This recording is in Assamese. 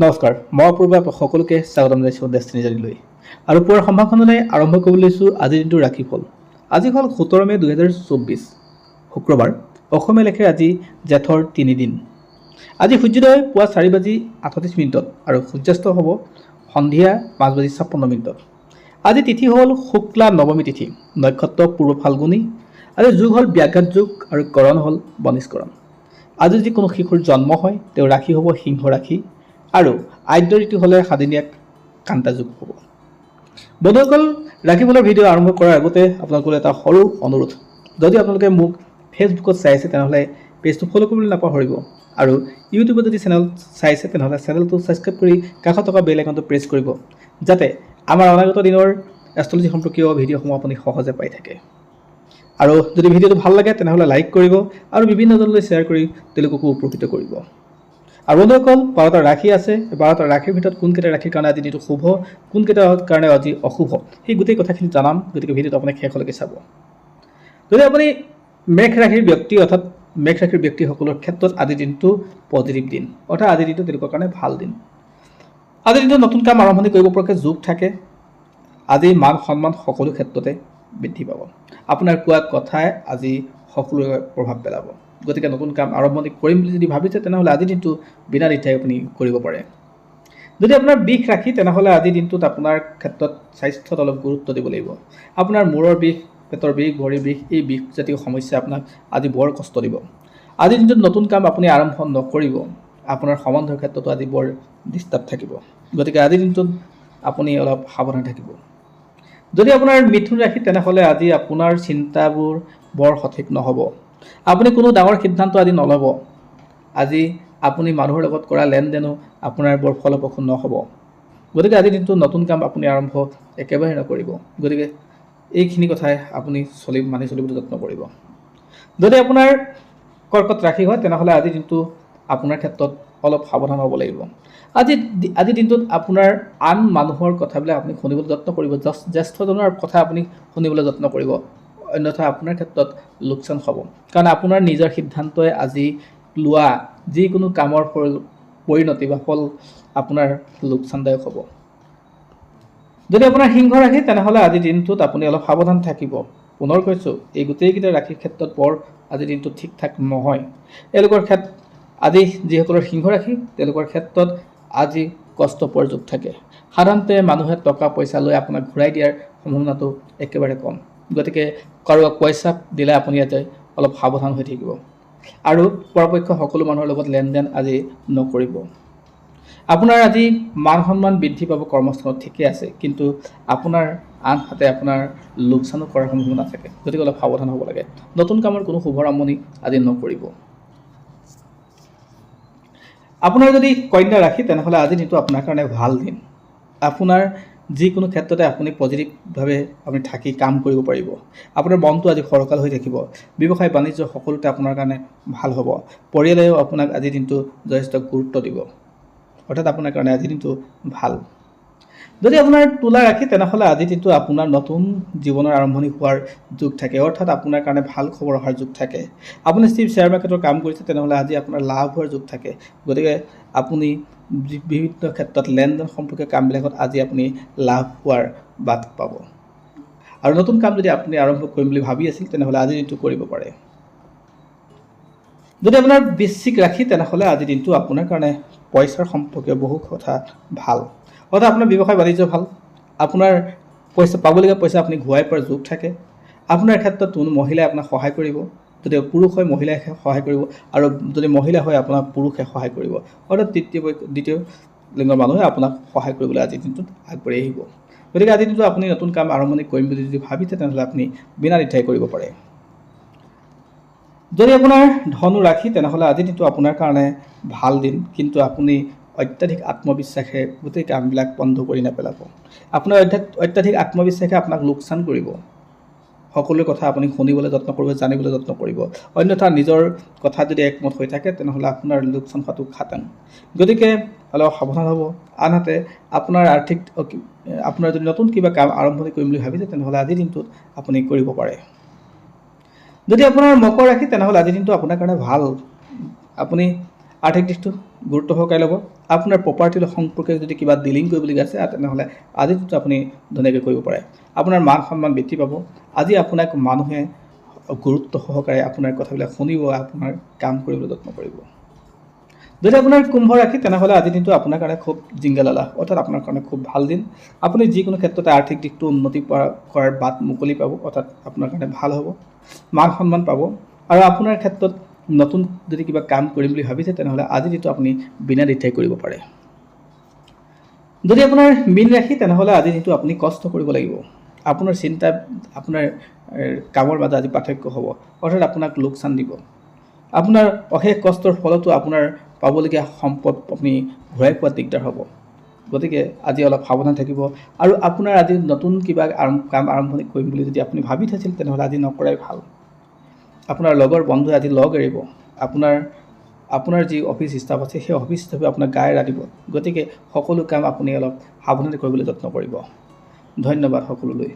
নমস্কাৰ, মই পূৰ্বে সকলোকে স্বাগতম জনাইছোঁ ডেষ্টিনি জাৰ্নিলৈ। আৰু পুৱাৰ সম্ভাষণলৈ আৰম্ভ কৰিবলৈ লৈছোঁ আজিৰ দিনটোৰ ৰাশিফল। আজি হ'ল 17 মে 2024 শুক্ৰবাৰ। অসমীয়া লেখে আজি জেঠৰ 3 দিন। আজি সূৰ্যোদয় পুৱা 4:38 আৰু সূৰ্যাস্ত হ'ব সন্ধিয়া 5:56। আজি তিথি হ'ল শুক্লা নৱমী তিথি, নক্ষত্ৰ পূৰ্ব ফাল্গুনী। আজি যোগ হ'ল ব্যাঘাত যোগ আৰু কৰণ হ'ল বনিষ্কৰণ। আজি যদি কোনো শিশুৰ জন্ম হয় তেওঁৰ ৰাশি হ'ব সিংহ ৰাশি আৰু আদ্য ঋতু হ'লে সাদিনীয়াক কান্তা যোগ হ'ব। বন্ধুসকল, ৰাশিফলৰ ভিডিঅ' আৰম্ভ কৰাৰ আগতে আপোনালোকৰ এটা সৰু অনুৰোধ, যদি আপোনালোকে মোক ফেচবুকত চাই আছে তেনেহ'লে পেজটো ফ'ল' কৰিবলৈ নাপাহৰিব আৰু ইউটিউবত যদি চেনেল চাইছে তেনেহ'লে চেনেলটো ছাবস্ক্ৰাইব কৰি কাষত থকা বেল আইকনটো প্ৰেছ কৰিব, যাতে আমাৰ অনাগত দিনৰ এষ্ট্ৰলজি সম্পৰ্কীয় ভিডিঅ'সমূহ আপুনি সহজে পাই থাকে। আৰু যদি ভিডিঅ'টো ভাল লাগে তেনেহ'লে লাইক কৰিব আৰু বিভিন্নজনলৈ শ্বেয়াৰ কৰি তেওঁলোককো উপকৃত কৰিব। আৰু বন্ধুসকল, 12টা ৰাশি আছে। 12টা ৰাশিৰ ভিতৰত কোনকেইটা ৰাশিৰ কাৰণে আজি দিনটো শুভ, কোনকেইটাৰ কাৰণে আজি অশুভ, সেই গোটেই কথাখিনি জনাম। গতিকে ভিডিঅ'টো আপুনি শেষলৈকে চাব। যদি আপুনি মেঘ ৰাশিৰ ব্যক্তি অৰ্থাৎ মেঘ ৰাশিৰ ব্যক্তিসকলৰ ক্ষেত্ৰত আজিৰ দিনটো পজিটিভ দিন, অৰ্থাৎ আজিৰ দিনটো তেওঁলোকৰ কাৰণে ভাল দিন। আজিৰ দিনটোত নতুন কাম আৰম্ভণি কৰিব পৰাকৈ যোগ থাকে। আজি মান সন্মান সকলো ক্ষেত্ৰতে বৃদ্ধি পাব। আপোনাৰ কোৱা কথাই আজি সকলোৰে প্ৰভাৱ পেলাব। গতিকে নতুন কাম আৰম্ভণি কৰিম বুলি যদি ভাবিছে তেনেহ'লে আজিৰ দিনটো বিনা দ্বিধাই আপুনি কৰিব পাৰে। যদি আপোনাৰ বিষ ৰাশি তেনেহ'লে আজিৰ দিনটোত আপোনাৰ ক্ষেত্ৰত স্বাস্থ্যত অলপ গুৰুত্ব দিব লাগিব। আপোনাৰ মূৰৰ বিষ, পেটৰ বিষ, ভৰিৰ বিষ, এই বিষজাতীয় সমস্যাই আপোনাক আজি বৰ কষ্ট দিব। আজিৰ দিনটোত নতুন কাম আপুনি আৰম্ভ নকৰিব। আপোনাৰ সম্বন্ধৰ ক্ষেত্ৰতো আজি বৰ ডিষ্টাৰ্ব থাকিব। গতিকে আজিৰ দিনটোত আপুনি অলপ সাৱধান থাকিব। যদি আপোনাৰ মিথুন ৰাশি তেনেহ'লে আজি আপোনাৰ চিন্তাবোৰ বৰ সঠিক নহ'ব। আপুনি কোনো ডাঙৰ সিদ্ধান্ত আজি নল'ব। আজি আপুনি মানুহৰ লগত কৰা লেনদেনো আপোনাৰ বৰ ফলপ্ৰসূ নহ'ব। গতিকে আজিৰ দিনটো নতুন কাম আপুনি আৰম্ভ একেবাৰে নকৰিব। গতিকে এইখিনি কথাই আপুনি মানি চলিবলৈ যত্ন কৰিব। যদি আপোনাৰ কৰ্কট ৰাশি হয় তেনেহ'লে আজিৰ দিনটো আপোনাৰ ক্ষেত্ৰত অলপ সাৱধান হ'ব লাগিব। আজিৰ দিনটোত আপোনাৰ আন মানুহৰ কথাবিলাক আপুনি শুনিবলৈ যত্ন কৰিব। জ্যেষ্ঠজনৰ কথা আপুনি শুনিবলৈ যত্ন কৰিব, অন্যথা আপোনাৰ ক্ষেত্ৰত লোকচান হ'ব। কাৰণ আপোনাৰ নিজৰ সিদ্ধান্তই আজি লোৱা যিকোনো কামৰ পৰিণতি বা ফল আপোনাৰ লোকচানদায়ক হ'ব। যদি আপোনাৰ সিংহ ৰাশি তেনেহ'লে আজিৰ দিনটোত আপুনি অলপ সাৱধান থাকিব। পুনৰ কৈছোঁ, এই গোটেইকেইটা ৰাশিৰ ক্ষেত্ৰত বৰ আজিৰ দিনটো ঠিক ঠাক নহয়। আজি যিসকলৰ সিংহ ৰাশি তেওঁলোকৰ ক্ষেত্ৰত আজি কষ্ট পোৱাৰ যোগ থাকে। সাধাৰণতে মানুহে টকা পইচা লৈ আপোনাক ঘূৰাই দিয়াৰ সম্ভাৱনাটো একেবাৰে কম। গতিকে কাৰোবাক পইচা দিলে আপুনি ইয়াতে অলপ সাৱধান হৈ থাকিব আৰু পৰাপক্ষত সকলো মানুহৰ লগত লেনদেন আজি নকৰিব। আপোনাৰ আজি মান সন্মান বৃদ্ধি পাব কৰ্মস্থানত, ঠিকে আছে, কিন্তু আপোনাৰ আনহাতে আপোনাৰ লোকচানো কৰাৰ সম্ভাৱনা থাকে। গতিকে অলপ সাৱধান হ'ব লাগে। নতুন কামৰ কোনো শুভ আৰম্ভণি আজি নকৰিব। আপোনাৰ যদি কন্যা ৰাশি তেনেহ'লে আজি দিনটো আপোনাৰ কাৰণে ভাল দিন। আপোনাৰ যিকোনো ক্ষেত্ৰতে আপুনি পজিটিভভাৱে আপুনি থাকি কাম কৰিব পাৰিব। আপোনাৰ মনটো আজি ফৰকাল হৈ থাকিব। ব্যৱসায় বাণিজ্য সকলোতে আপোনাৰ কাৰণে ভাল হ'ব। পৰিয়ালেও আপোনাক আজিৰ দিনটো যথেষ্ট গুৰুত্ব দিব, অৰ্থাৎ আপোনাৰ কাৰণে আজিৰ দিনটো ভাল। যদি আপোনাৰ তুলা ৰাশি তেনেহ'লে আজিৰ দিনটো আপোনাৰ নতুন জীৱনৰ আৰম্ভণি হোৱাৰ যোগ থাকে, অৰ্থাৎ আপোনাৰ কাৰণে ভাল খবৰ অহাৰ যোগ থাকে। আপুনি শ্বেয়াৰ মাৰ্কেটৰ কাম কৰিছে তেনেহ'লে আজি আপোনাৰ লাভ হোৱাৰ যোগ থাকে। গতিকে আপুনি বিভিন্ন ক্ষেত্ৰত লেনদেন সম্পৰ্কীয় কামবিলাকত আজি আপুনি লাভ হোৱাৰ বাট পাব। আৰু নতুন কাম যদি আপুনি আৰম্ভ কৰিম বুলি ভাবি আছিল তেনেহ'লে আজিৰ দিনটো কৰিব পাৰে। যদি আপোনাৰ বৃশ্চিক ৰাশি তেনেহ'লে আজিৰ দিনটো আপোনাৰ কাৰণে পইচাৰ সম্পৰ্কীয় বহু কথা ভাল, অৰ্থাৎ আপোনাৰ ব্যৱসায় বাণিজ্য ভাল। আপোনাৰ পাবলগীয়া পইচা আপুনি ঘূৰাই পোৱাৰ যোগ থাকে। আপোনাৰ ক্ষেত্ৰত কোনো মহিলাই আপোনাক সহায় কৰিব। যদি পুৰুষ হয় মহিলাই সহায় কৰিব, আৰু যদি মহিলা হয় আপোনাক পুৰুষে সহায় কৰিব, অৰ্থাৎ দ্বিতীয় লিংগৰ মানুহে আপোনাক সহায় কৰিবলৈ আজিৰ দিনটোত আগবাঢ়ি আহিব। গতিকে আজিৰ দিনটো আপুনি নতুন কাম আৰম্ভণি কৰিম বুলি যদি ভাবিছে তেনেহ'লে আপুনি বিনা দ্বিধাই কৰিব পাৰে। যদি আপোনাৰ ধনু ৰাশি তেনেহ'লে আজিৰ দিনটো আপোনাৰ কাৰণে ভাল দিন, কিন্তু আপুনি অত্যাধিক আত্মবিশ্বাসে গোটেই কামবিলাক বন্ধ কৰি নেপেলাব। আপোনাৰ অত্যাধিক আত্মবিশ্বাসে আপোনাক লোকচান কৰিব। সকলোৰে কথা আপুনি শুনিবলৈ যত্ন কৰিব, জানিবলৈ যত্ন কৰিব, অন্যথা নিজৰ কথা যদি একমত হৈ থাকে তেনেহ'লে আপোনাৰ লোকচান হোৱাটো খাটাং। গতিকে অলপ সাৱধান হ'ব। আনহাতে আপোনাৰ যদি নতুন কিবা কাম আৰম্ভণি কৰিম বুলি ভাবিছে তেনেহ'লে আজিৰ দিনটোত আপুনি কৰিব পাৰে। যদি আপোনাৰ মকৰ ৰাশি তেনেহ'লে আজিৰ দিনটো আপোনাৰ কাৰণে ভাল। আপুনি আৰ্থিক দিশটো গুৰুত্ব সহকাৰে ল'ব। আপোনাৰ প্ৰপাৰ্টিৰ সম্পৰ্কে যদি কিবা ডিলিং কৰিবলগীয়া আছে তেনেহ'লে আজি দিনটো আপুনি ধুনীয়াকৈ কৰিব পাৰে। আপোনাৰ মান সন্মান বৃদ্ধি পাব। আজি আপোনাক মানুহে গুৰুত্ব সহকাৰে আপোনাৰ কথাবিলাক শুনিব, আপোনাৰ কাম কৰিবলৈ যত্ন কৰিব। যদি আপোনাৰ কুম্ভ ৰাশি তেনেহ'লে আজিৰ দিনটো আপোনাৰ কাৰণে খুব জিংগালালা, অৰ্থাৎ আপোনাৰ কাৰণে খুব ভাল দিন। আপুনি যিকোনো ক্ষেত্ৰতে আৰ্থিক দিশটো উন্নতি কৰাৰ বাট মুকলি পাব, অৰ্থাৎ আপোনাৰ কাৰণে ভাল হ'ব। মান সন্মান পাব আৰু আপোনাৰ ক্ষেত্ৰত নতুন যদি কিবা কাম কৰিম বুলি ভাবিছে তেনেহ'লে আজিৰ দিনটো আপুনি বিনা দ্বিধাই কৰিব পাৰে। যদি আপোনাৰ মীন ৰাশি তেনেহ'লে আজিৰ দিনটো আপুনি কষ্ট কৰিব লাগিব। আপোনাৰ চিন্তা আপোনাৰ কামৰ মাজত আজি পাৰ্থক্য হ'ব, অৰ্থাৎ আপোনাক লোকচান দিব। আপোনাৰ অশেষ কষ্টৰ ফলতো আপোনাৰ পাবলগীয়া সম্পদ আপুনি ঘূৰাই পোৱাত দিগদাৰ হ'ব। গতিকে আজি অলপ সাৱধান থাকিব আৰু আপোনাৰ আজি নতুন কিবা কাম আৰম্ভণি কৰিম বুলি যদি আপুনি ভাবি থৈছিল তেনেহ'লে আজি নকৰাই ভাল। আপোনাৰ লগৰ বন্ধুৱে আজি লগ এৰিব। আপোনাৰ যি অফিচ ষ্টাফ আছে সেই অফিচ ষ্টাফে আপোনাক গায়ে এৰা দিব। গতিকে সকলো কাম আপুনি অলপ সাৱধানে কৰিবলৈ যত্ন কৰিব। ধন্যবাদ সকলোলৈ।